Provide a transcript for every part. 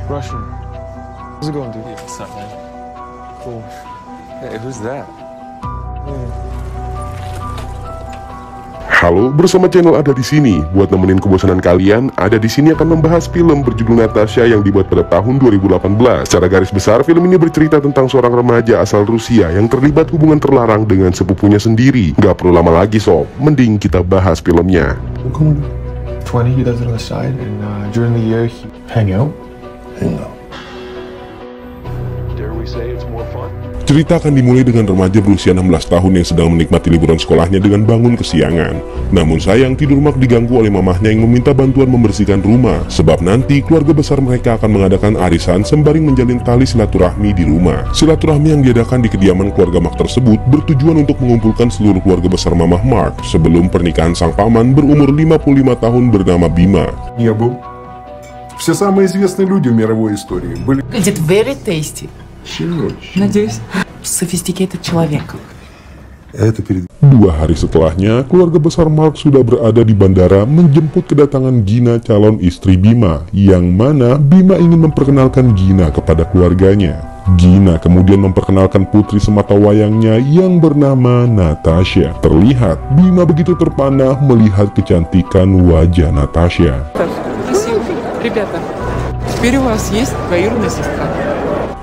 Russian. How's it going, dude? Yeah, what's up, man? Cool. Hey, who's that? Halo, bersama channel Ada di sini. Buat nemenin kebosanan kalian, Ada di sini akan membahas film berjudul Natasha yang dibuat pada tahun 2018. Secara garis besar, film ini bercerita tentang seorang remaja asal Rusia yang terlibat hubungan terlarang dengan sepupunya sendiri. Gak perlu lama lagi sob, mending kita bahas filmnya. 20, he does it on the side, and during the year, he hang out. Dare we say it's more fun? Cerita akan dimulai dengan remaja berusia 16 tahun yang sedang menikmati liburan sekolahnya dengan bangun kesiangan. Namun sayang, tidur Mark diganggu oleh mamahnya yang meminta bantuan membersihkan rumah. Sebab nanti keluarga besar mereka akan mengadakan arisan sembari menjalin tali silaturahmi di rumah. Silaturahmi yang diadakan di kediaman keluarga Mark tersebut bertujuan untuk mengumpulkan seluruh keluarga besar mamah Mark sebelum pernikahan sang paman berumur 55 tahun bernama Bima. Не был. Все самые известные люди в мировой истории были... Выглядит very tasty. Надеюсь, sophisticated человек. Это перед... 2 hari setelahnya, keluarga besar Mark sudah berada di bandara menjemput kedatangan Gina, calon istri Bima, yang mana Bima ingin memperkenalkan Gina kepada keluarganya. Gina kemudian memperkenalkan putri sematawayangnya yang bernama Natasha. Terlihat Bima begitu terpana melihat kecantikan wajah Natasha. Спасибо. Ребята, теперь у вас есть двоюродная сестра.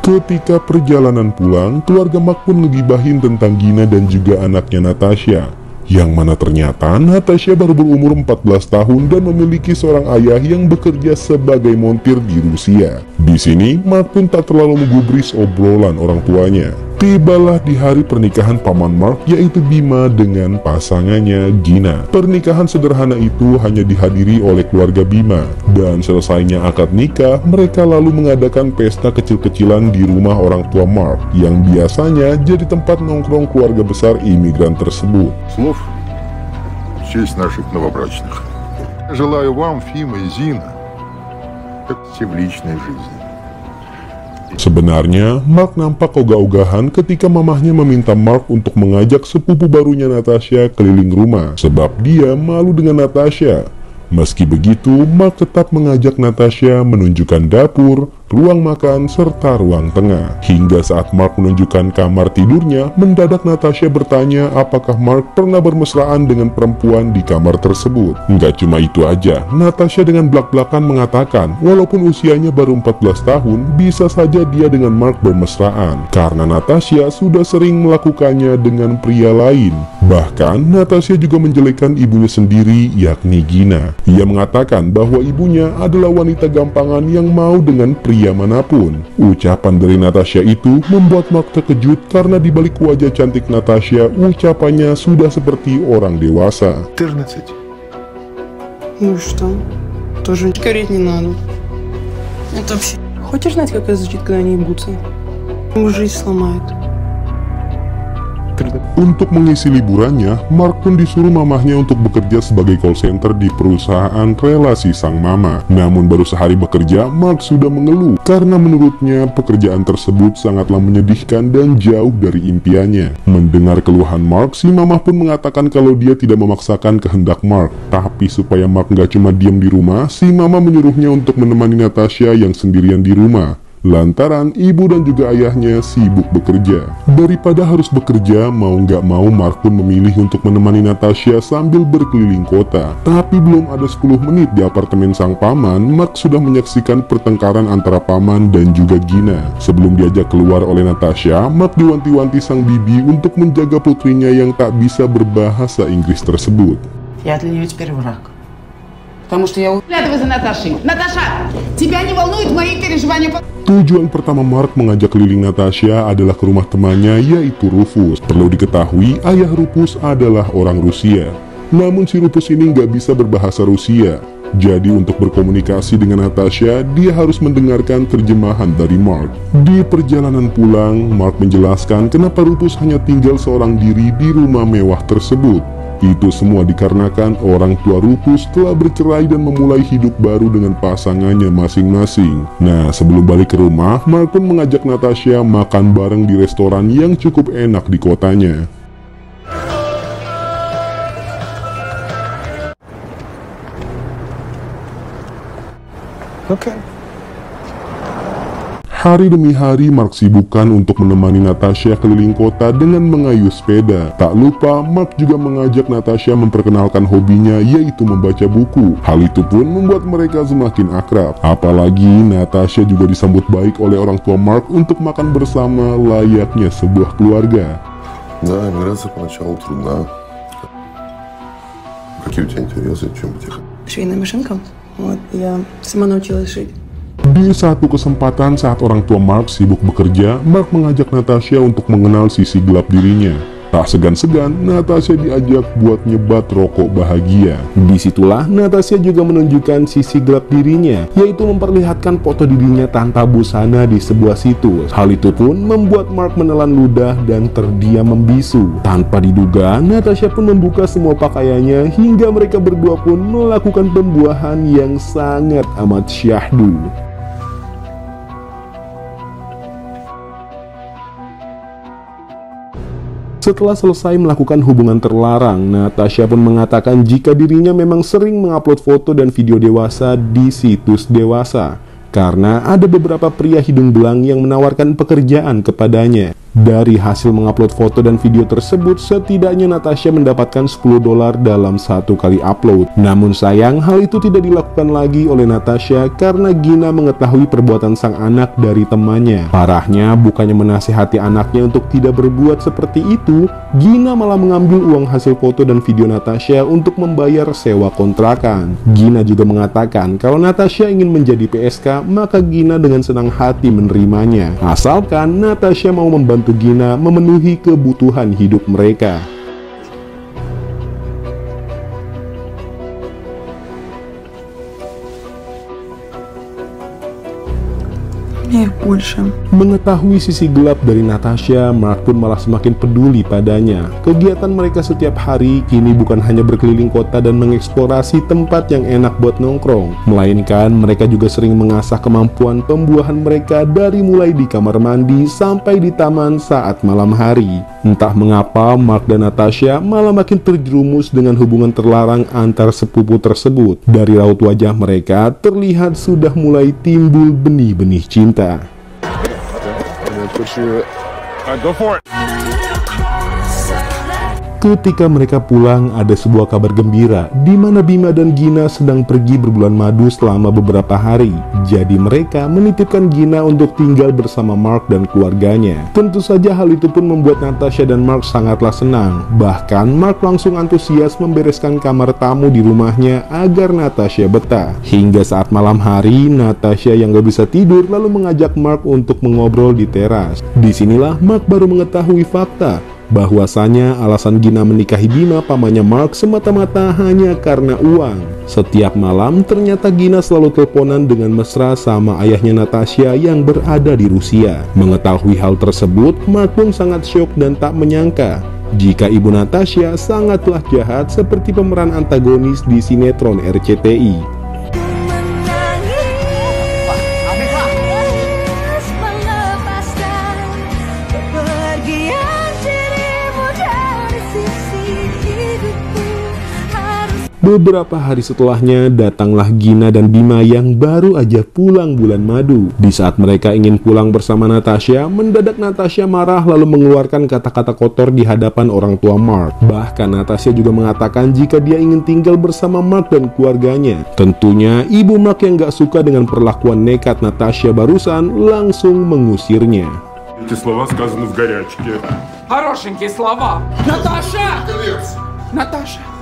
Ketika perjalanan pulang, keluarga Mark pun ngegibahin tentang Gina dan juga anaknya Natasha. Yang mana ternyata Natasha baru berumur 14 tahun dan memiliki seorang ayah yang bekerja sebagai montir di Rusia. Di sini, Mark pun tak terlalu menggubris obrolan orang tuanya. Tibalah di hari pernikahan paman Mark, yaitu Bima dengan pasangannya Gina. Pernikahan sederhana itu hanya dihadiri oleh keluarga Bima. Dan selesainya akad nikah, mereka lalu mengadakan pesta kecil-kecilan di rumah orang tua Mark, yang biasanya jadi tempat nongkrong keluarga besar imigran tersebut. Слов в честь наших новобрачных. Желаю вам, Фима и Зина, как все в личной жизни. Sebenarnya, Mark nampak ogah-ogahan ketika mamahnya meminta Mark untuk mengajak sepupu barunya Natasha keliling rumah, sebab dia malu dengan Natasha. Meski begitu, Mark tetap mengajak Natasha menunjukkan dapur, ruang makan, serta ruang tengah. Hingga saat Mark menunjukkan kamar tidurnya, mendadak Natasha bertanya apakah Mark pernah bermesraan dengan perempuan di kamar tersebut. Nggak cuma itu aja, Natasha dengan belak-belakan mengatakan walaupun usianya baru 14 tahun, bisa saja dia dengan Mark bermesraan, karena Natasha sudah sering melakukannya dengan pria lain. Bahkan, Natasha juga menjelekkan ibunya sendiri, yakni Gina. Ia mengatakan bahwa ibunya adalah wanita gampangan yang mau dengan pria manapun. Ucapan dari Natasha itu membuat Mark terkejut karena di balik wajah cantik Natasha, ucapannya sudah seperti orang dewasa. 14. Ну что? Тоже говорить не надо. Это вообще... Хочешь знать, как это звучит, когда они ебутся? Ему жизнь сломает. Untuk mengisi liburannya, Mark pun disuruh mamahnya untuk bekerja sebagai call center di perusahaan relasi sang mama. Namun baru sehari bekerja, Mark sudah mengeluh karena menurutnya pekerjaan tersebut sangatlah menyedihkan dan jauh dari impiannya. Mendengar keluhan Mark, si mama pun mengatakan kalau dia tidak memaksakan kehendak Mark. Tapi supaya Mark nggak cuma diam di rumah, si mama menyuruhnya untuk menemani Natasha yang sendirian di rumah. Lantaran ibu dan juga ayahnya sibuk bekerja. Daripada harus bekerja, mau nggak mau Mark pun memilih untuk menemani Natasha sambil berkeliling kota. Tapi belum ada 10 menit di apartemen sang paman, Mark sudah menyaksikan pertengkaran antara paman dan juga Gina. Sebelum diajak keluar oleh Natasha, Mark diwanti-wanti sang bibi untuk menjaga putrinya yang tak bisa berbahasa Inggris tersebut. Я для нее теперь враг. Потому что я Следуй за Наташей. Наташа, тебя не волнуют мои переживания по... Tujuan pertama Mark mengajak keliling Natasha adalah ke rumah temannya, yaitu Rufus. Perlu diketahui, ayah Rufus adalah orang Rusia. Namun si Rufus ini nggak bisa berbahasa Rusia. Jadi untuk berkomunikasi dengan Natasha, dia harus mendengarkan terjemahan dari Mark. Di perjalanan pulang, Mark menjelaskan kenapa Rufus hanya tinggal seorang diri di rumah mewah tersebut. Itu semua dikarenakan orang tua Rufus telah bercerai dan memulai hidup baru dengan pasangannya masing-masing. Nah, sebelum balik ke rumah, Mark pun mengajak Natasha makan bareng di restoran yang cukup enak di kotanya. Okay. Hari demi hari Mark sibukkan untuk menemani Natasha keliling kota dengan mengayuh sepeda. Tak lupa Mark juga mengajak Natasha memperkenalkan hobinya, yaitu membaca buku. Hal itu pun membuat mereka semakin akrab. Apalagi Natasha juga disambut baik oleh orang tua Mark untuk makan bersama layaknya sebuah keluarga. Да, миграция поначалу трудна. Какие у тебя интересы, чем бы тебе? Швейная машинка. Вот, я сама научилась шить. Di satu kesempatan saat orang tua Mark sibuk bekerja, Mark mengajak Natasha untuk mengenal sisi gelap dirinya. Tak segan-segan, Natasha diajak buat nyebat rokok bahagia. Disitulah Natasha juga menunjukkan sisi gelap dirinya, yaitu memperlihatkan foto dirinya tanpa busana di sebuah situs. Hal itu pun membuat Mark menelan ludah dan terdiam membisu. Tanpa diduga, Natasha pun membuka semua pakaiannya hingga mereka berdua pun melakukan pembuahan yang sangat amat syahdu. Setelah selesai melakukan hubungan terlarang, Natasha pun mengatakan jika dirinya memang sering mengupload foto dan video dewasa di situs dewasa, karena ada beberapa pria hidung belang yang menawarkan pekerjaan kepadanya. Dari hasil mengupload foto dan video tersebut, setidaknya Natasha mendapatkan $10 dalam satu kali upload. Namun sayang, hal itu tidak dilakukan lagi oleh Natasha karena Gina mengetahui perbuatan sang anak dari temannya. Parahnya, bukannya menasihati anaknya untuk tidak berbuat seperti itu, Gina malah mengambil uang hasil foto dan video Natasha untuk membayar sewa kontrakan. Gina juga mengatakan kalau Natasha ingin menjadi PSK, maka Gina dengan senang hati menerimanya, asalkan Natasha mau membantu Gina memenuhi kebutuhan hidup mereka. Mengetahui sisi gelap dari Natasha, Mark pun malah semakin peduli padanya. Kegiatan mereka setiap hari kini bukan hanya berkeliling kota dan mengeksplorasi tempat yang enak buat nongkrong, melainkan mereka juga sering mengasah kemampuan pembuahan mereka dari mulai di kamar mandi sampai di taman saat malam hari. Entah mengapa, Mark dan Natasha malah makin terjerumus dengan hubungan terlarang antar sepupu tersebut. Dari raut wajah mereka terlihat sudah mulai timbul benih-benih cinta. Go for it. Ketika mereka pulang, ada sebuah kabar gembira di mana Bima dan Gina sedang pergi berbulan madu selama beberapa hari. Jadi mereka menitipkan Gina untuk tinggal bersama Mark dan keluarganya. Tentu saja hal itu pun membuat Natasha dan Mark sangatlah senang. Bahkan Mark langsung antusias membereskan kamar tamu di rumahnya agar Natasha betah. Hingga saat malam hari, Natasha yang gak bisa tidur lalu mengajak Mark untuk mengobrol di teras. Disinilah Mark baru mengetahui fakta bahwasanya alasan Gina menikahi Bima pamannya Mark semata-mata hanya karena uang. Setiap malam ternyata Gina selalu teleponan dengan mesra sama ayahnya Natasha yang berada di Rusia. Mengetahui hal tersebut, Mark pun sangat syok dan tak menyangka jika ibu Natasha sangatlah jahat seperti pemeran antagonis di sinetron RCTI. Beberapa hari setelahnya, datanglah Gina dan Bima yang baru aja pulang bulan madu. Di saat mereka ingin pulang bersama Natasha, mendadak Natasha marah lalu mengeluarkan kata-kata kotor di hadapan orang tua Mark. Bahkan Natasha juga mengatakan jika dia ingin tinggal bersama Mark dan keluarganya. Tentunya, ibu Mark yang gak suka dengan perlakuan nekat Natasha barusan langsung mengusirnya. Эти слова сказаны в горячке. Хорошенькие слова. Наташа! Наташа!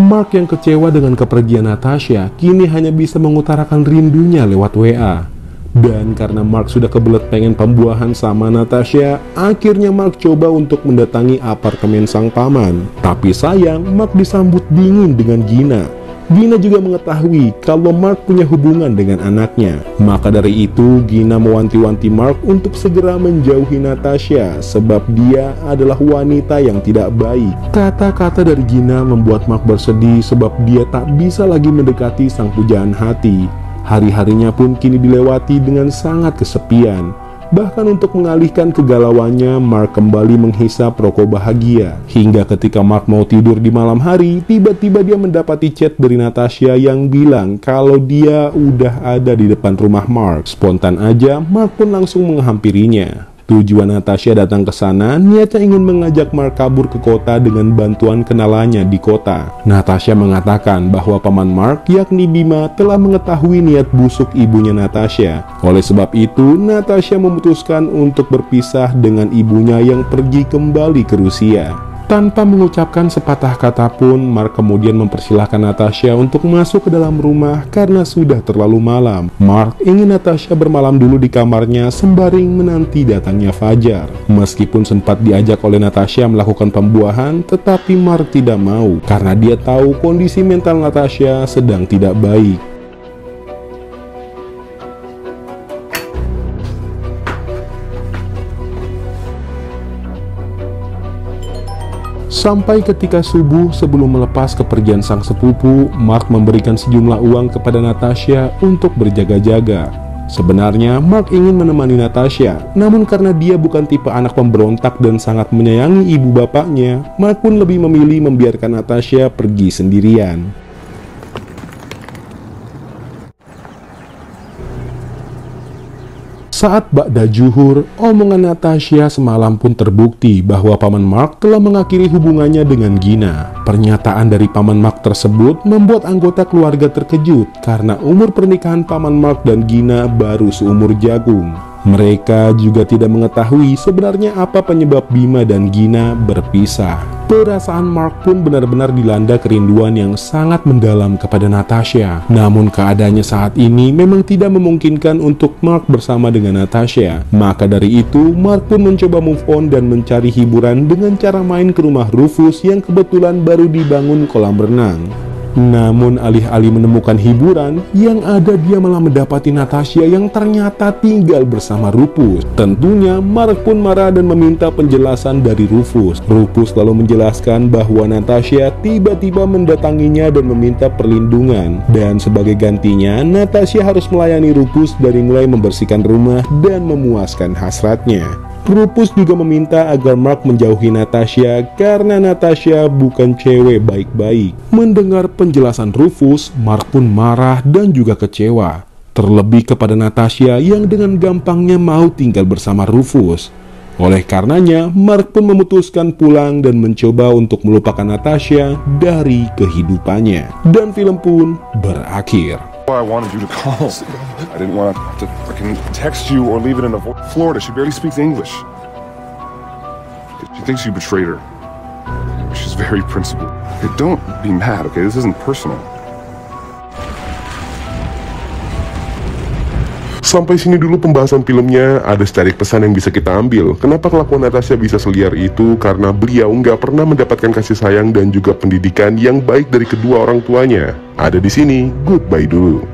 Mark yang kecewa dengan kepergian Natasha kini hanya bisa mengutarakan rindunya lewat WA. Dan karena Mark sudah kebelet pengen pembuahan sama Natasha, akhirnya Mark coba untuk mendatangi apartemen sang paman. Tapi sayang, Mark disambut dingin dengan Gina. Gina juga mengetahui kalau Mark punya hubungan dengan anaknya. Maka dari itu, Gina mewanti-wanti Mark untuk segera menjauhi Natasha sebab dia adalah wanita yang tidak baik. Kata-kata dari Gina membuat Mark bersedih sebab dia tak bisa lagi mendekati sang pujaan hati. Hari-harinya pun kini dilewati dengan sangat kesepian. Bahkan untuk mengalihkan kegalauannya, Mark kembali menghisap rokok bahagia. Hingga ketika Mark mau tidur di malam hari, tiba-tiba dia mendapati chat dari Natasha yang bilang kalau dia udah ada di depan rumah Mark. Spontan aja, Mark pun langsung menghampirinya. Tujuan Natasha datang ke sana niatnya ingin mengajak Mark kabur ke kota dengan bantuan kenalannya di kota. Natasha mengatakan bahwa paman Mark yakni Bima telah mengetahui niat busuk ibunya Natasha. Oleh sebab itu, Natasha memutuskan untuk berpisah dengan ibunya yang pergi kembali ke Rusia. Tanpa mengucapkan sepatah kata pun, Mark kemudian mempersilahkan Natasha untuk masuk ke dalam rumah karena sudah terlalu malam. Mark ingin Natasha bermalam dulu di kamarnya sembari menanti datangnya Fajar. Meskipun sempat diajak oleh Natasha melakukan pembuahan, tetapi Mark tidak mau karena dia tahu kondisi mental Natasha sedang tidak baik. Sampai ketika subuh sebelum melepas kepergian sang sepupu, Mark memberikan sejumlah uang kepada Natasha untuk berjaga-jaga. Sebenarnya Mark ingin menemani Natasha, namun karena dia bukan tipe anak pemberontak dan sangat menyayangi ibu bapaknya, Mark pun lebih memilih membiarkan Natasha pergi sendirian. Saat ba'da juhur, omongan Natasha semalam pun terbukti bahwa paman Mark telah mengakhiri hubungannya dengan Gina. Pernyataan dari paman Mark tersebut membuat anggota keluarga terkejut karena umur pernikahan paman Mark dan Gina baru seumur jagung. Mereka juga tidak mengetahui sebenarnya apa penyebab Bima dan Gina berpisah. Perasaan Mark pun benar-benar dilanda kerinduan yang sangat mendalam kepada Natasha. Namun keadaannya saat ini memang tidak memungkinkan untuk Mark bersama dengan Natasha. Maka dari itu, Mark pun mencoba move on dan mencari hiburan dengan cara main ke rumah Rufus yang kebetulan baru dibangun kolam renang. Namun alih-alih menemukan hiburan, yang ada dia malah mendapati Natasha yang ternyata tinggal bersama Rufus. Tentunya Mark pun marah dan meminta penjelasan dari Rufus. Rufus lalu menjelaskan bahwa Natasha tiba-tiba mendatanginya dan meminta perlindungan. Dan sebagai gantinya, Natasha harus melayani Rufus dari mulai membersihkan rumah dan memuaskan hasratnya. Rufus juga meminta agar Mark menjauhi Natasha karena Natasha bukan cewek baik-baik. Mendengar penjelasan Rufus, Mark pun marah dan juga kecewa. Terlebih kepada Natasha yang dengan gampangnya mau tinggal bersama Rufus. Oleh karenanya, Mark pun memutuskan pulang dan mencoba untuk melupakan Natasha dari kehidupannya. Dan film pun berakhir. I wanted you to call. I didn't want to fucking text you or leave it in Florida. She barely speaks English. She thinks you betrayed her. She's very principled. Okay, don't be mad, okay? This isn't personal. Sampai sini dulu pembahasan filmnya. Ada sedikit pesan yang bisa kita ambil. Kenapa kelakuan Natasha bisa seliar itu? Karena beliau nggak pernah mendapatkan kasih sayang dan juga pendidikan yang baik dari kedua orang tuanya. Ada di sini, goodbye dulu.